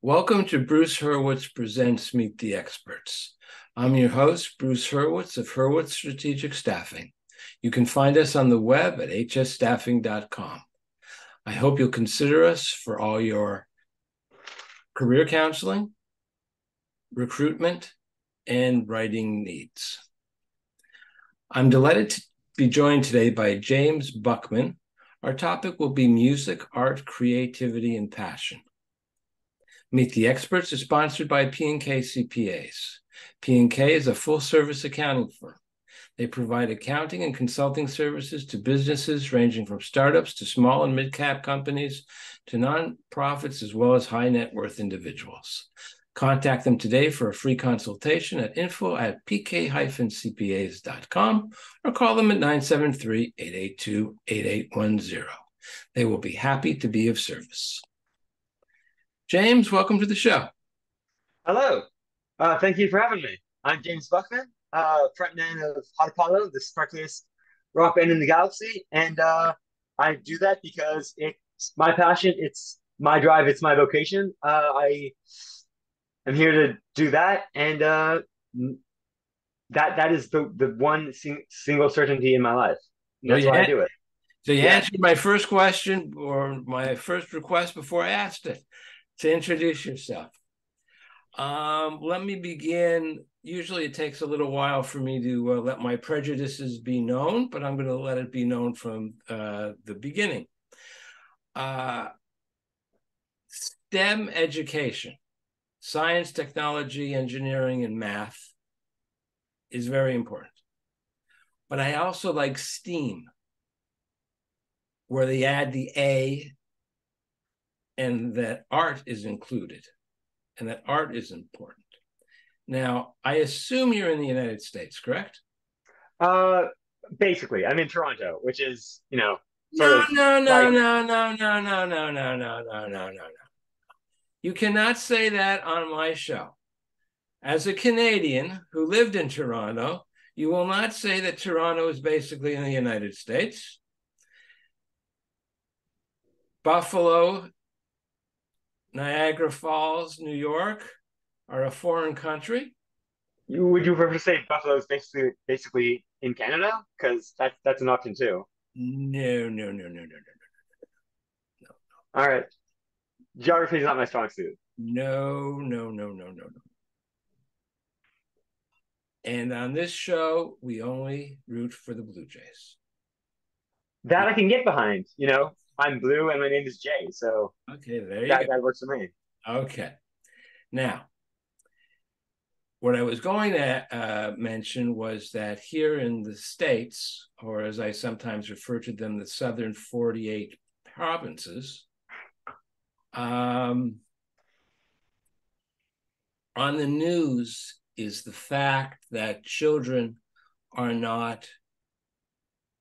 Welcome to Bruce Hurwitz Presents Meet the Experts. I'm your host, Bruce Hurwitz of Hurwitz Strategic Staffing. You can find us on the web at hsstaffing.com. I hope you'll consider us for all your career counseling, recruitment, and writing needs. I'm delighted to be joined today by Jaymes Buckman. Our topic will be music, art, creativity, and passion. Meet the Experts is sponsored by P&K CPAs. P&K is a full-service accounting firm. They provide accounting and consulting services to businesses ranging from startups to small and mid-cap companies to nonprofits as well as high-net-worth individuals. Contact them today for a free consultation at info@pk-cpas.com or call them at 973-882-8810. They will be happy to be of service. Jaymes, welcome to the show. Hello. Thank you for having me. I'm Jaymes Buckman, frontman of Hot Apollo, the sparkliest rock band in the galaxy. And I do that because it's my passion, it's my drive, it's my vocation. I am here to do that. And that is the one single certainty in my life. And So that's you, why I do it. so you Yeah. answered my first question or my first request before I asked it to introduce yourself. Let me begin. Usually it takes a little while for me to let my prejudices be known, but I'm going to let it be known from the beginning. STEM education, science, technology, engineering, and math is very important. But I also like STEAM, where they add the A and that art is included and that art is important. Now, I assume you're in the United States, correct? Uh, Basically, I'm in Toronto, which is, sort No, of no, no, like, no, no, no, no, no, no, no, no, no, no. You cannot say that on my show. As a Canadian who lived in Toronto, you will not say that Toronto is basically in the United States. Buffalo, Niagara Falls, New York are a foreign country. would you prefer to say Buffalo is basically in Canada? Because that's an option too. No, no, no, no, no, no, All right, geography is not my strong suit. no, no, no, no, no, no, no. And on this show, we only root for the Blue Jays. That I can get behind. I'm blue and my name is Jay, so Okay, there you that go. that works for me. Okay. Now, what I was going to mention was that here in the States, or as I sometimes refer to them, the Southern 48 provinces, on the news is the fact that children are not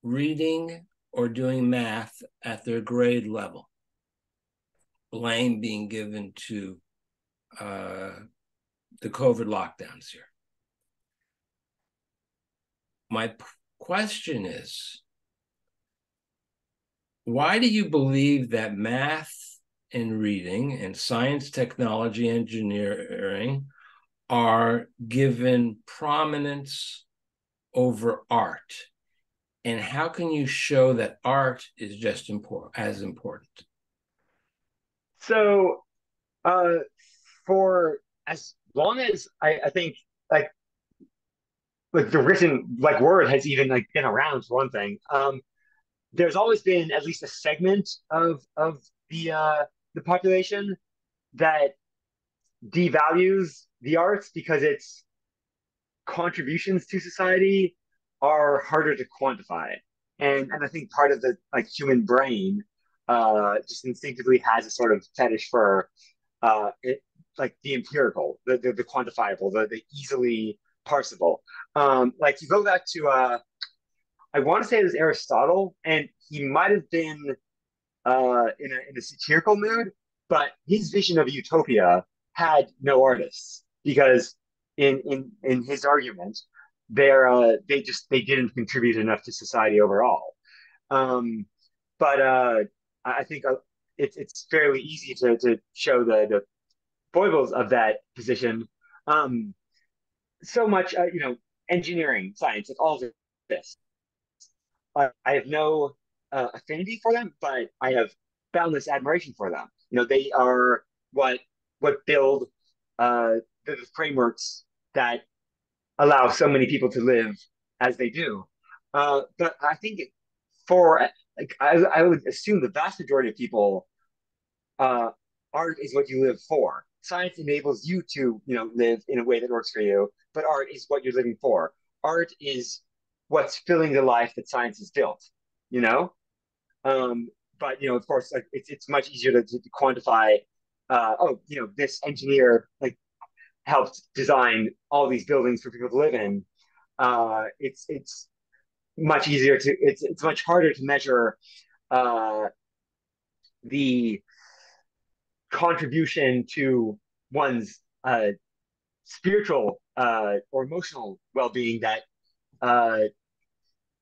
reading or doing math at their grade level. Blame being given to the COVID lockdowns here. My question is, why do you believe that math and reading and science, technology, engineering are given prominence over art? And how can you show that art is just as important? So, uh, for as long as I think like the written like word has even like been around for one thing. There's always been at least a segment of the population that devalues the arts because its contributions to society are harder to quantify. And I think part of the like human brain just instinctively has a sort of fetish for it like the empirical, the quantifiable, the easily parsable. Like you go back to I want to say it was Aristotle, and he might have been in a satirical mood, but his vision of a utopia had no artists because in his argument, they didn't contribute enough to society overall. Um, but I think it's fairly easy to show the foibles of that position. Um, so much, engineering, science, and all of this. I have no affinity for them, but I have boundless admiration for them. They are what build the frameworks that allow so many people to live as they do. But I think for like I would assume the vast majority of people, uh, art is what you live for. Science enables you to, live in a way that works for you, but art is what you're living for. Art is what's filling the life that science has built, you know? Um, but of course, like it's much easier to quantify. This engineer like helped design all these buildings for people to live in. It's much easier to it's much harder to measure uh, the contribution to one's spiritual or emotional well-being that uh,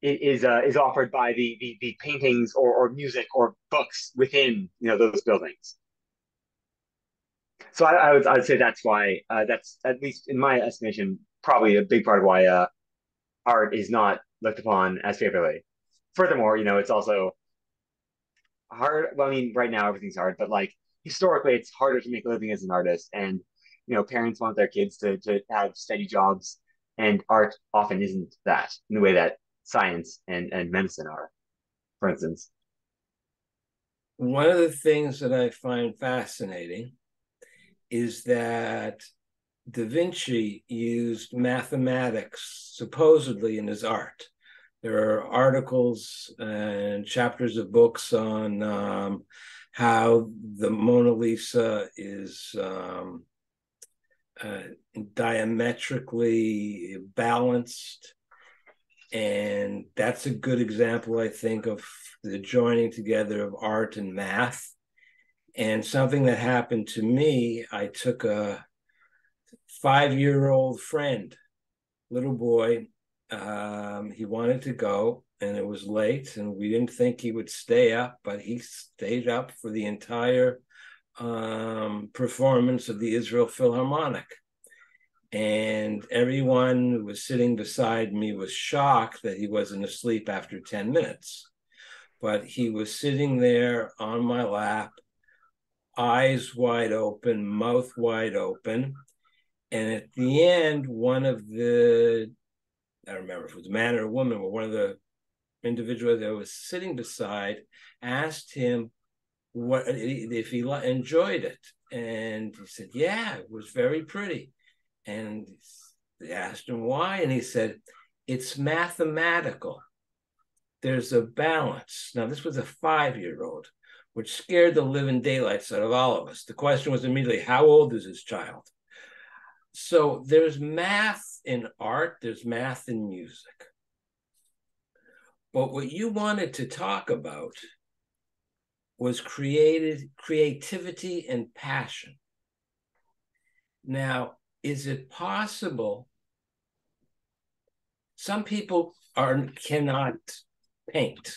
is offered by the paintings or music or books within those buildings. So I would say that's why that's at least in my estimation probably a big part of why art is not looked upon as favorably. Furthermore, it's also hard. Well, I mean, right now everything's hard, but like historically, it's harder to make a living as an artist, and parents want their kids to have steady jobs, and art often isn't that in the way that science and medicine are, for instance. One of the things that I find fascinating is that Da Vinci used mathematics supposedly in his art. There are articles and chapters of books on how the Mona Lisa is diametrically balanced. And that's a good example, I think, of the joining together of art and math. And something that happened to me, I took a 5-year-old friend, little boy. He wanted to go, and it was late, and we didn't think he would stay up, but he stayed up for the entire performance of the Israel Philharmonic. And everyone who was sitting beside me was shocked that he wasn't asleep after 10 minutes. But he was sitting there on my lap, eyes wide open, mouth wide open. And at the end, one of the, I don't remember if it was a man or a woman, but one of the individuals that I was sitting beside asked him what if he enjoyed it. And he said, yeah, it was very pretty. And they asked him why, and he said, it's mathematical. There's a balance. Now, this was a 5-year-old, which scared the living daylights out of all of us. The question was immediately, how old is his child? So there's math in art, there's math in music. But what you wanted to talk about was creativity and passion. Now, is it possible? Some people cannot paint.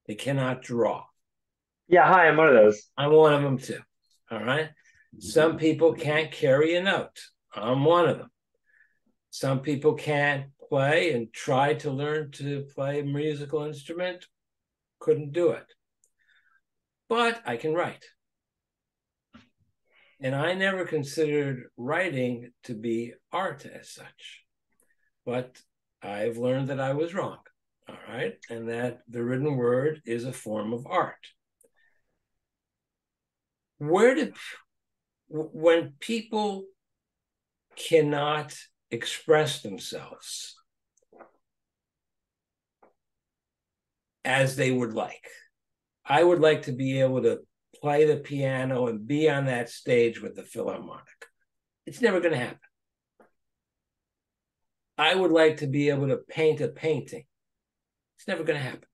They cannot draw. Yeah, hi, I'm one of those. I'm one of them too. All right. Some people can't carry a note. I'm one of them. Some people can't play and try to learn to play a musical instrument. Couldn't do it. But I can write. And I never considered writing to be art as such. But I've learned that I was wrong. All right. And that the written word is a form of art. When people cannot express themselves as they would like, I would like to be able to play the piano and be on that stage with the Philharmonic. It's never going to happen. I would like to be able to paint a painting. It's never going to happen.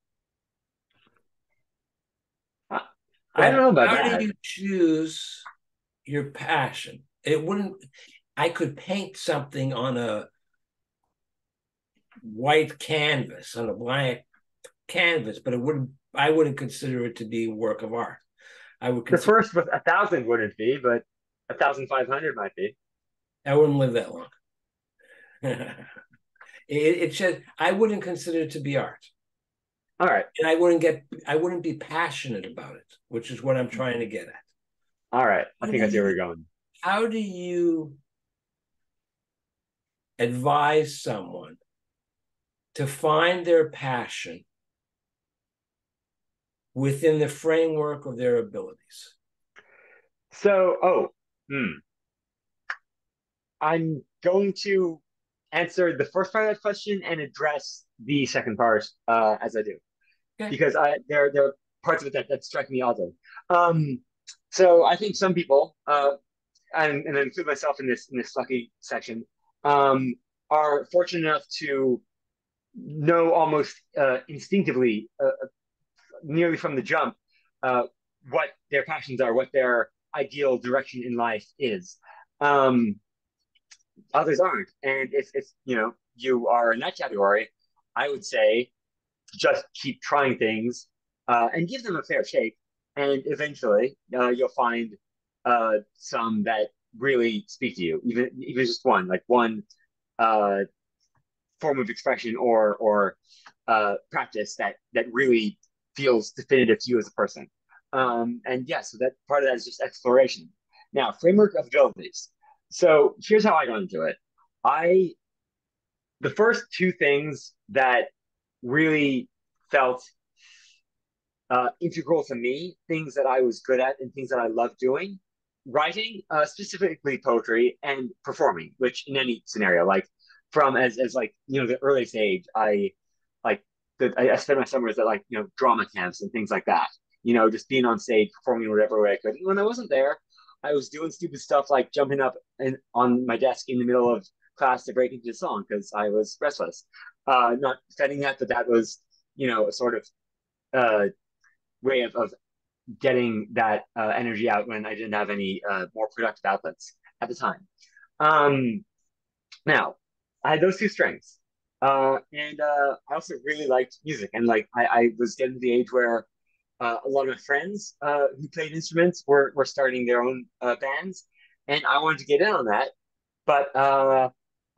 I don't know about how that. How do you choose your passion? I could paint something on a white canvas, on a blank canvas, but I wouldn't consider it to be a work of art. I would The consider first with 1,000 wouldn't be, but 1,500 might be. I wouldn't live that long. It says I wouldn't consider it to be art. All right. And I wouldn't be passionate about it, which is what I'm trying to get at. All right. I How think do I see where you you're going. how do you advise someone to find their passion within the framework of their abilities? So, I'm going to answer the first part of that question and address the second part as I do, Okay. because there are parts of it that strike me oddly. Um, so I think some people, and I include myself in this lucky section, um, are fortunate enough to know almost instinctively, nearly from the jump, uh, what their passions are, what their ideal direction in life is. Um, Others aren't, and if you are in that category, I would say just keep trying things and give them a fair shake, and eventually you'll find some that really speak to you, even just one, like one uh, form of expression or practice that really feels definitive to you as a person. And yeah, so that part of that is just exploration. Now, framework of abilities. So here's how I got into it. I The first two things that really felt integral to me, things that I was good at and things that I loved doing, writing, specifically poetry, and performing, which in any scenario, like from as like the earliest age, like I spent my summers at like drama camps and things like that. Just being on stage, performing whatever way I could. And when I wasn't there, I was doing stupid stuff like jumping up and on my desk in the middle of class to break into a song because I was restless. Not defending that, but that was a sort of uh, way of getting that energy out when I didn't have any more productive outlets at the time. Um, Now, I had those two strengths. And I also really liked music. And like I was getting to the age where a lot of my friends who played instruments were starting their own bands. And I wanted to get in on that. But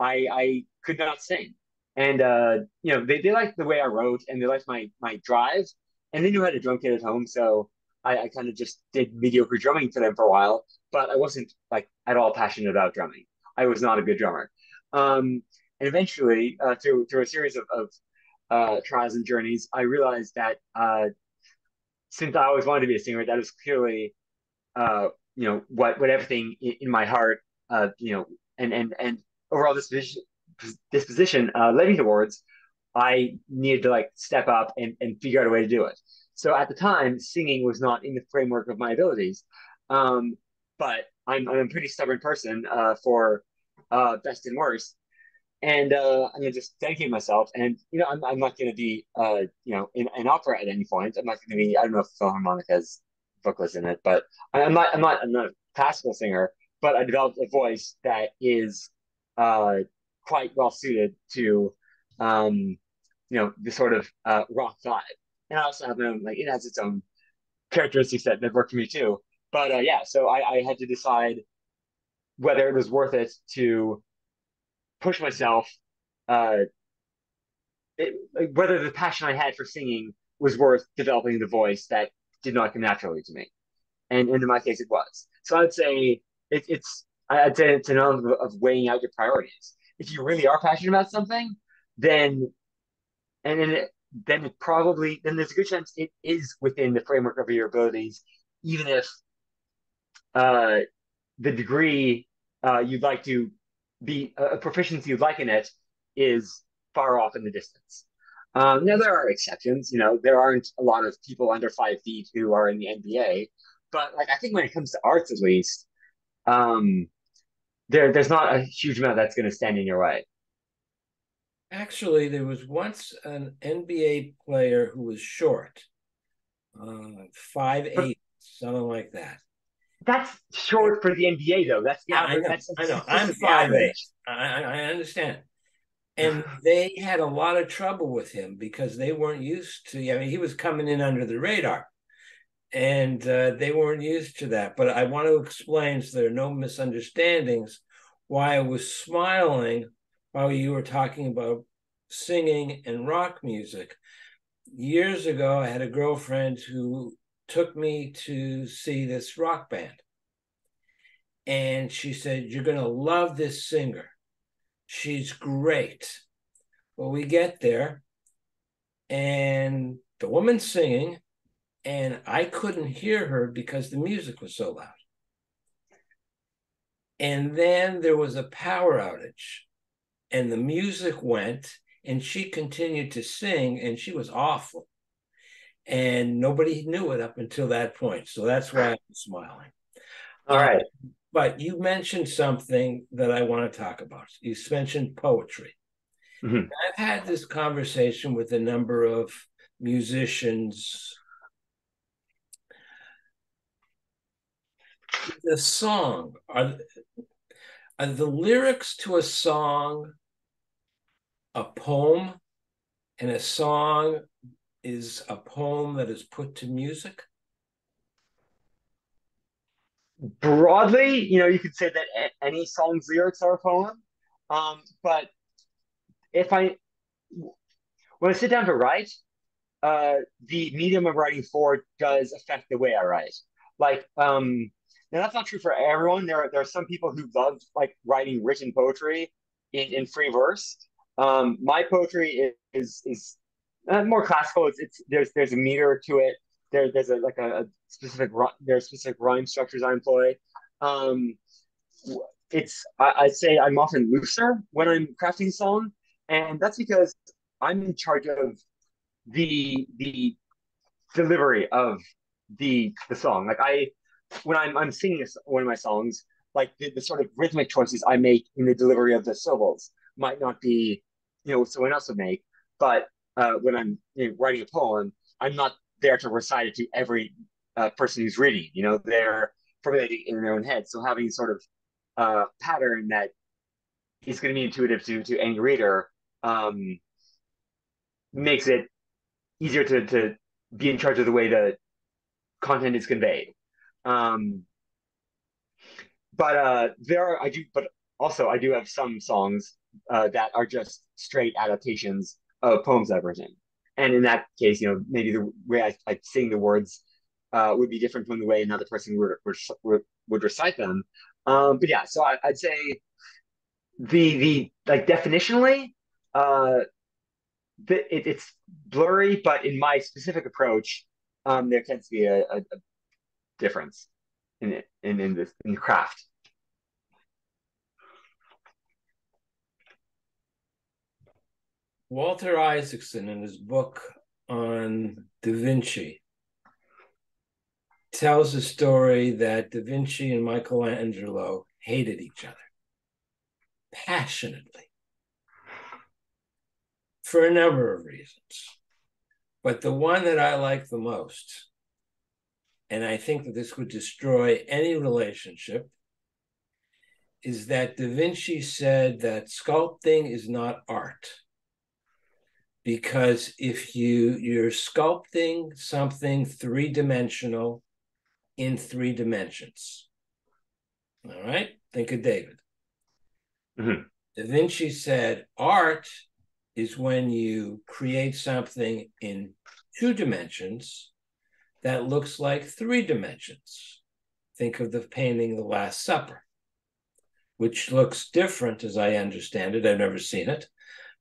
I could not sing. And they liked the way I wrote and they liked my drive and they knew how to drum kit at home, so I kind of just did mediocre drumming for them for a while, but I wasn't like at all passionate about drumming. I was not a good drummer. And eventually, through a series of trials and journeys, I realized that since I always wanted to be a singer, that was clearly what everything in my heart, and overall disposition led me towards. I needed to like step up and figure out a way to do it. So at the time, singing was not in the framework of my abilities, um, but I'm a pretty stubborn person for best and worst, and I'm gonna just dedicate myself. And I'm not gonna be in an opera at any point. I'm not gonna be. I don't know if Philharmonic has vocalists in it, but I'm not a classical singer. But I developed a voice that is uh, quite well suited to the sort of rock vibe. And I also have my own, like, it has its own characteristics that work for me too. But yeah, so I had to decide whether it was worth it to push myself, uh, like, whether the passion I had for singing was worth developing the voice that did not come naturally to me. And in my case, it was. So I'd say it's an of weighing out your priorities. If you really are passionate about something, then and then then there's a good chance it is within the framework of your abilities, even if uh, the degree you'd like to be a proficiency you'd like in it is far off in the distance. Now there are exceptions. There aren't a lot of people under 5 feet who are in the NBA, but like I think when it comes to arts, at least, um, there's not a huge amount that's going to stand in your way. Actually, there was once an NBA player who was short, 5'8", But something like that. that's short for the NBA, though. That's Yeah, I average. know, That's I know. I'm statistically 5'8". average. I understand. And they had a lot of trouble with him because they weren't used to. I mean, he was coming in under the radar, and they weren't used to that. But I want to explain, so there are no misunderstandings, why I was smiling while you were talking about singing and rock music. Years ago, I had a girlfriend who took me to see this rock band. And she said, "You're going to love this singer. She's great." Well, we get there, and the woman's singing, and I couldn't hear her because the music was so loud. And then there was a power outage, and the music went, and she continued to sing, and she was awful. And nobody knew it up until that point. So that's why I'm smiling. All right. But you mentioned something that I want to talk about. You mentioned poetry. Mhm. I've had this conversation with a number of musicians. The song, are the lyrics to a song a poem, and a song is a poem that is put to music? Broadly, you could say that any song's lyrics are a poem. But if I when I sit down to write, the medium of writing for does affect the way I write. Like, now that's not true for everyone. There are some people who love like writing written poetry in free verse. My poetry is more classical. It's there's a meter to it. There's a specific there's specific rhyme structures I employ. Um, I'd say I'm often looser when I'm crafting a song, and that's because I'm in charge of the delivery of the song. Like when I'm singing one of my songs, like the sort of rhythmic choices I make in the delivery of the syllables might not be, what someone else would make. But when I'm writing a poem, I'm not there to recite it to every person who's reading. They're formulating in their own head. So having sort of pattern that is going to be intuitive to any reader um, makes it easier to be in charge of the way the content is conveyed. Um, but also I do have some songs that are just straight adaptations of poems I've written. And in that case, maybe the way I sing the words would be different from the way another person would recite them. But yeah, so I'd say the like definitionally, uh, it's blurry, but in my specific approach, there tends to be a difference in it in the craft. Walter Isaacson, in his book on Da Vinci, tells a story that Da Vinci and Michelangelo hated each other passionately for a number of reasons. But the one that I like the most, and I think that this would destroy any relationship, is that Da Vinci said that sculpting is not art. Because if you're sculpting something three-dimensional in three dimensions, all right? Think of David. Mhm. Da Vinci said art is when you create something in two dimensions that looks like three dimensions. Think of the painting The Last Supper, which looks different, as I understand it. I've never seen it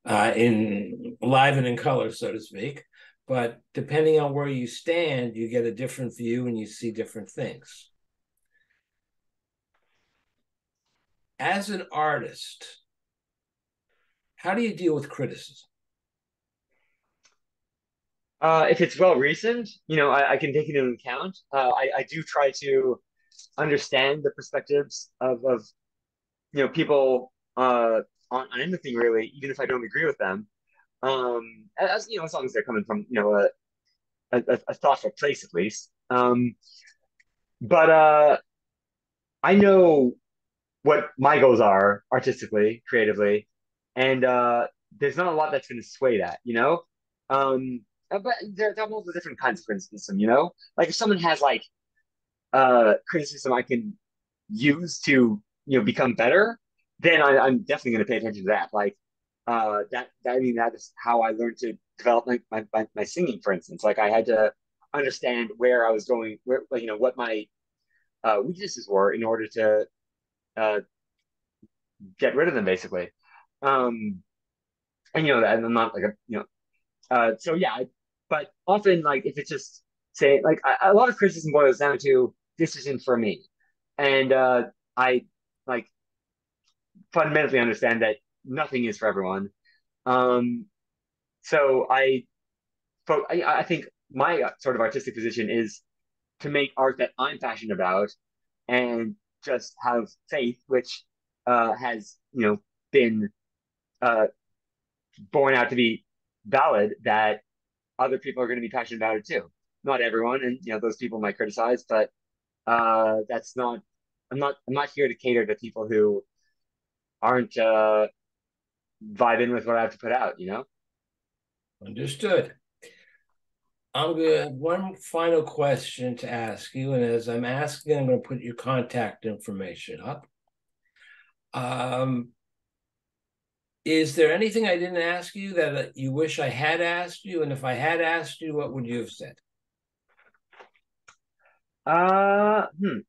in live and in color, so to speak. But depending on where you stand, you get a different view and you see different things. As an artist, how do you deal with criticism? If it's well reasoned, I can take it into account. I do try to understand the perspectives of people on anything really, even if I don't agree with them. As long as they're coming from a thoughtful place at least. But I know what my goals are artistically, creatively, and there's not a lot that's going to sway that. Um, but there are multiple different kinds of criticism, you know? Like if someone has like criticism I can use to, you know, become better, then I'm definitely going to pay attention to that. Like I mean, that is how I learned to develop my singing, for instance. Like I had to understand where I was going, where, like, you know, what my weaknesses were in order to uh, get rid of them, basically. Um, and you know, and I'm not like a, you know, so yeah, but often like if it's just say like a lot of criticism boils down to this isn't for me, and I like fundamentally understand that nothing is for everyone. Um, so I think my sort of artistic position is to make art that I'm passionate about and just have faith, which has, you know, been uh, borne out to be valid, that other people are going to be passionate about it too. Not everyone, and you know those people might criticize, but that's not. I'm not here to cater to people who aren't vibing with what I have to put out. You know. Understood. I'm going to have one final question to ask you. And as I'm asking, I'm going to put your contact information up. Um, is there anything I didn't ask you that you wish I had asked you? And if I had asked you, what would you have said? Uh, hmm,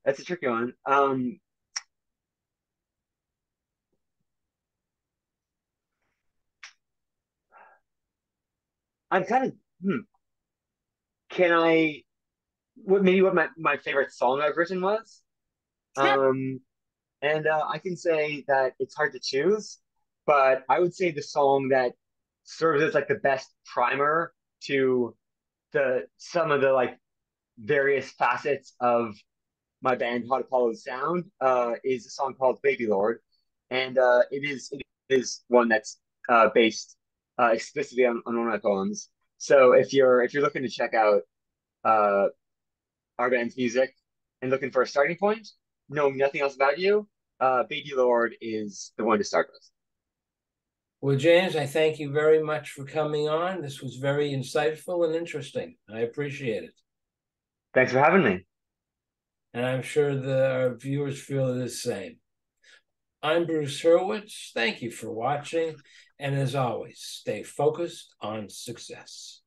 that's a tricky one. I'm kind of. Can I? What maybe what my favorite song I've written was? Sure. Um, and I can say that it's hard to choose, but I would say the song that serves as like the best primer to the some of the like various facets of my band Hot Apollo's sound is a song called Baby Lord, and it is one that's based explicitly on one of my poems. So if you're looking to check out uh, our band's music and looking for a starting point, knowing nothing else about you, Baby Lord is the one to start with. Well, James, I thank you very much for coming on. This was very insightful and interesting. I appreciate it. Thanks for having me. And I'm sure our viewers feel the same. I'm Bruce Hurwitz. Thank you for watching. And as always, stay focused on success.